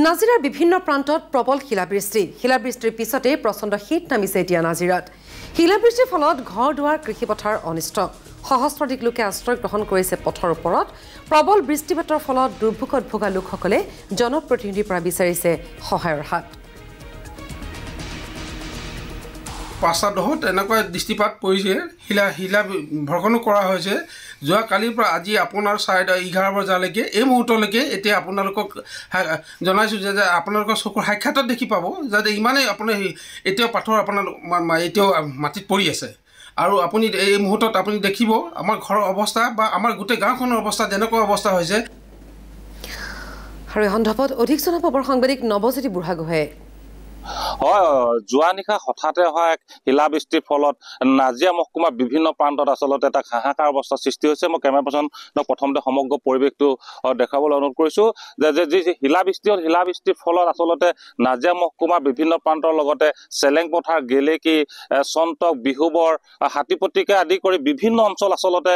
নাজিৰাৰ বিভিন্ন প্ৰান্তত প্ৰবল শিলাবৃষ্টিৰ পিছতে প্ৰচণ্ড শীত নামিছে এতিয়া নাজিৰাত শিলাবৃষ্টিৰ ফলত ঘৰ দুৱাৰ কৃষিপথাৰ অনিষ্ট সহস্ৰাধিক লোকে আশ্ৰয় গ্ৰহণ কৰিছে পথৰ ওপৰত প্ৰবল বৃষ্টিপাতৰ ফলত দুৰ্ভোগত ভোগা লোকসকলে জনপ্ৰতিনিধিৰ পৰা বিচাৰিছে সহায়ৰ হাত পাছাদহত এনেকুৱা দৃষ্টিপাত পৰিছে শিলা ভৰ্ষণো কৰা হৈছে যোৱা কালিৰ পৰা আজি আপোনাৰ 11:30 বজালৈকে এই মুহূৰ্তলৈকে এতিয়া আপোনালোকক জনাইছোঁ যে আপোনালোকৰ চকুৰ সাক্ষাতত দেখি পাব যাতে ইমানেই আপুনি এতিয়াও পাথৰ আপোনাৰ এতিয়াও মাটিত পৰি আছে আৰু আপুনি এই মুহূৰ্তত আপুনি দেখিব আমাৰ ঘৰৰ অৱস্থা বা আমাৰ গোটেই গাঁওখনৰ অৱস্থা যেনেকুৱা অৱস্থা হৈছে আৰু এই সন্দৰ্ভত অধিক জনাব সাংবাদিক নৱজ্যোতি বুঢ়াগোহাঁয়ে যোৱা নিশা হঠাতে হোৱা এক শিলাবৃষ্টিৰ ফলত নাজিৰা মহকুমাৰ বিভিন্ন প্ৰান্তত আচলতে এটা হাহাকাৰ অৱস্থাৰ সৃষ্টি হৈছে মই কেমেৰা পাৰ্চনক প্ৰথমতে সমগ্ৰ পৰিৱেশটো দেখাবলৈ অনুৰোধ কৰিছোঁ যে যি শিলাবৃষ্টিৰ ফলত আচলতে নাজিৰা মহকুমাৰ বিভিন্ন প্ৰান্তৰ লগতে চেলেং পথাৰ গেলেকী চন্তক বিহুবৰ হাতীপতিকে আদি কৰি বিভিন্ন অঞ্চল আচলতে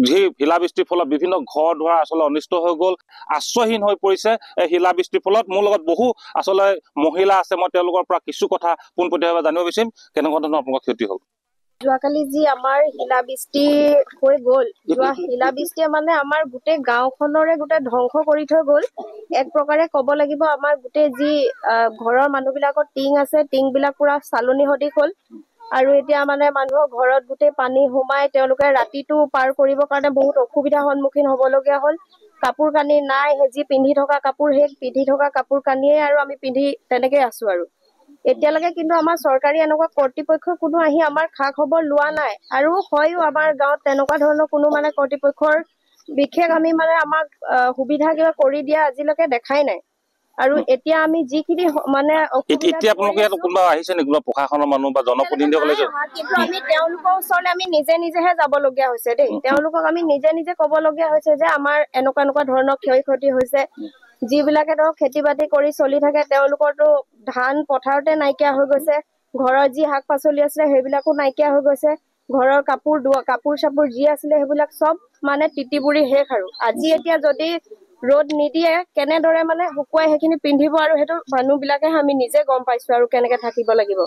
যি শিলাবৃষ্টিৰ ফলত বিভিন্ন ঘৰ দুৱাৰ আচলতে অনিষ্ট হৈ গ'ল আশ্ৰয়হীন হৈ পৰিছে এই শিলাবৃষ্টিৰ ফলত মোৰ লগত বহু আচলতে মহিলা আছে মই তেওঁলোকৰ পৰা কিছু কথা পোনপটীয়াভাৱে জানিব বিচাৰিম কেনেকুৱা ধৰণৰ আপোনালোকৰ ক্ষতি হ'ল যোৱাকালি যি আমাৰ শিলাবৃষ্টি হৈ গ'ল যোৱা শিলাবৃষ্টিয়ে মানে আমাৰ গোটেই গাঁওখনৰে গোটেই ধ্বংস কৰি থৈ গ'ল এক প্ৰকাৰে ক'ব লাগিব আমাৰ গোটেই যি ঘৰৰ মানুহবিলাকৰ টিং আছে টিংবিলাক পুৰা চালনি সদৃশ হ'ল আৰু এতিয়া মানে মানুহৰ ঘৰত গোটেই পানী সোমাই তেওঁলোকে ৰাতিটো পাৰ কৰিবৰ কাৰণে বহুত অসুবিধাৰ সন্মুখীন হ'বলগীয়া হ'ল কাপোৰ কানি নাই যি পিন্ধি থকা কাপোৰ সেই পিন্ধি থকা কাপোৰ কানিয়ে আৰু আমি পিন্ধি তেনেকে আছো আৰু এতিয়ালৈকে কিন্তু আমাৰ চৰকাৰী এনেকুৱা কৰ্তৃপক্ষ কোনো আহি আমাৰ খা খবৰ লোৱা নাই আৰু হয়ও আমাৰ গাঁৱত তেনেকুৱা ধৰণৰ কোনো মানে কৰ্তৃপক্ষৰ বিশেষ আমি মানে আমাক সুবিধা কিবা কৰি দিয়া আজিলৈকে দেখাই নাই আৰু এতিয়া আমি যিখিনি মানে এতিয়া আপোনালোকে কোনোবা আহিছে নেকি কোনোবা প্ৰশাসনৰ মানুহ বা জনপ্ৰতিনিধিসকলে কিন্তু আমি তেওঁলোকৰ ওচৰলৈ আমি নিজেহে যাবলগীয়া হৈছে দেই তেওঁলোকক আমি নিজে ক'বলগীয়া হৈছে যে আমাৰ এনেকুৱা ধৰণৰ ক্ষয় ক্ষতি হৈছে যিবিলাকে ধৰক খেতি বাতি কৰি চলি থাকে তেওঁলোকৰতো ধান পথাৰতে নাইকিয়া হৈ গৈছে ঘৰৰ যি শাক পাচলি আছিলে সেইবিলাকো নাইকিয়া হৈ গৈছে ঘৰৰ কাপোৰ চাপোৰ যি আছিলে সেইবিলাক চব মানে তিতি বুৰি শেষ আৰু আজি এতিয়া যদি ৰ'দ নিদিয়ে কেনেদৰে মানে শুকুৱাই সেইখিনি পিন্ধিব আৰু সেইটো মানুহবিলাকে আমি নিজে গম পাইছো আৰু কেনেকে থাকিব লাগিব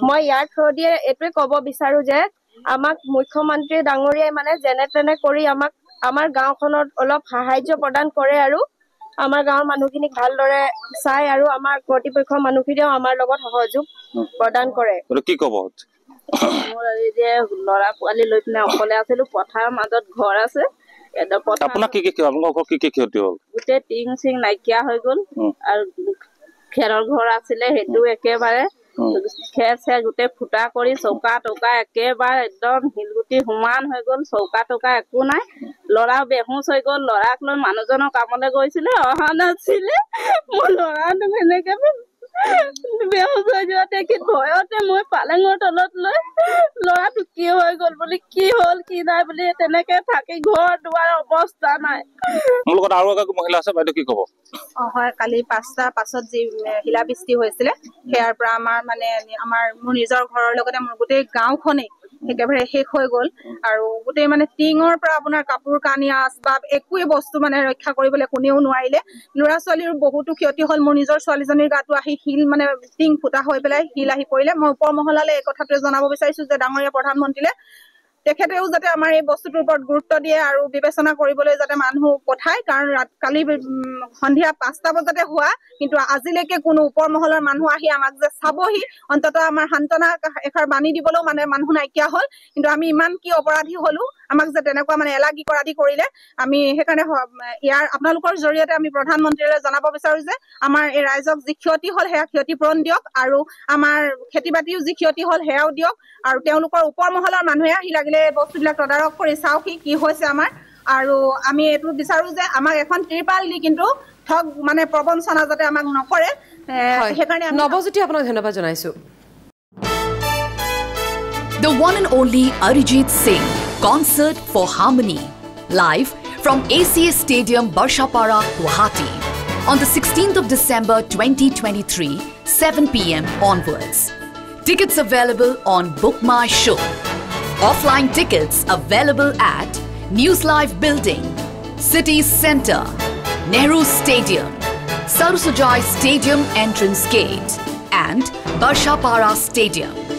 মই ইয়াৰ থ্ৰু দিয়ে এইটোৱে ক'ব বিচাৰো যে আমাক মুখ্যমন্ত্ৰী ডাঙৰীয়াই মানে যেনে তেনে কৰি আমাক আমাৰ গাঁওখনত অলপ সাহায্য প্ৰদান কৰে আৰু আমাৰ গাঁৱৰ মানুহখিনিক ভালদৰে চাই আৰু আমাৰ কৰ্তৃপক্ষৰ মানুহখিনিও আমাৰ লগত সহযোগ প্ৰদান কৰে কি ক'ব মোৰ যে ল'ৰা পোৱালি লৈ পিনে অকলে আছিলো পথাৰৰ মাজত ঘৰ আছে আপোনাৰ কি ক্ষতি হ'ল গোটেই টিং চিং নাইকিয়া হৈ গ'ল আৰু খেৰৰ ঘৰ আছিলে সেইটো একেবাৰে খেৰ গোটেই ফুটা কৰি চৌকা টৌকা একেবাৰে একদম শিলগুটি সমান হৈ গ'ল চৌকা টৌকা একো নাই ল'ৰা বেহুচ হৈ গ'ল ল'ৰাক লৈ মানুহজনৰ কামলৈ গৈছিলে অহা নাছিলে মোৰ ল'ৰাটো এনেকে বেহুচ হৈ যোৱা দেখি ভয়তে মই পালেঙৰ তলত লৈ ল'ৰাটো কি হৈ গ'ল বুলি কি হ'ল কি নাই বুলি তেনেকে থাকি ঘৰ দুৱাৰ অৱস্থা নাই মোৰ লগত আৰু এগৰাকী মহিলা আছে বাইদেউ কি ক'ব হয় কালি 5টাৰ পাছত যি শিলাবৃষ্টি হৈছিলে সেয়াৰ পৰা মোৰ নিজৰ ঘৰৰ লগতে মোৰ গোটেই গাঁওখনেই একেবাৰে শেষ হৈ গ'ল আৰু গোটেই মানে টিঙৰ পৰা আপোনাৰ কাপোৰ কানি আচবাব একোৱে বস্তু মানে ৰক্ষা কৰিবলৈ কোনেও নোৱাৰিলে ল'ৰা ছোৱালীৰ বহুতো ক্ষতি হ'ল মোৰ নিজৰ ছোৱালীজনীৰ গাটো আহি শিল মানে টিং ফুটা হৈ পেলাই শিল আহি পৰিলে মই ওপৰ মহলালৈ এই কথাটো জনাব বিচাৰিছো যে ডাঙৰীয়া প্ৰধানমন্ত্ৰীলে তেখেতেও যাতে আমাৰ এই বস্তুটোৰ ওপৰত গুৰুত্ব দিয়ে আৰু বিবেচনা কৰিবলৈ যাতে মানুহ পঠায় কাৰণ কালি সন্ধিয়া 5টা বজাতে হোৱা কিন্তু আজিলৈকে কোনো ওপৰ মহলৰ মানুহ আহি আমাক যে চাবহি অন্ততঃ আমাৰ সান্তনা এষাৰ বাণী দিবলৈও মানে মানুহ নাইকিয়া হ'ল কিন্তু আমি ইমান কি অপৰাধী হলো আমাক যে তেনেকুৱা মানে এলাগী কৰাদি কৰিলে আমি সেইকাৰণে ইয়াৰ আপোনালোকৰ জৰিয়তে আমি প্ৰধানমন্ত্ৰীলৈ জনাব বিচাৰো যে আমাৰ এই ৰাইজক যি ক্ষতি হ'ল সেয়া ক্ষতিপূৰণ দিয়ক আৰু আমাৰ খেতি বাতিও যি ক্ষতি হ'ল সেয়াও দিয়ক আৰু তেওঁলোকৰ ওপৰ মহলৰ মানুহে আহি লাগিলে বস্তুবিলাক তদাৰক কৰি চাওক কি হৈছে আমাৰ আৰু আমি এইটো বিচাৰো যে আমাক এখন ত্ৰিপাল দি কিন্তু ঠগ মানে প্ৰবঞ্চনা যাতে আমাক নকৰে সেইকাৰণে নৱজ্যোতি আপোনাক ধন্যবাদ জনাইছো The one and only Arijit Singh Concert for Harmony live from ACS Stadium Barshapara Guwahati on the 16th of December 2023 7 p.m. onwards. Tickets available on Book My Show. Offline tickets available at News Live Building, City Centre, Nehru Stadium, Sarusujai Stadium entrance gate and Barshapara Stadium.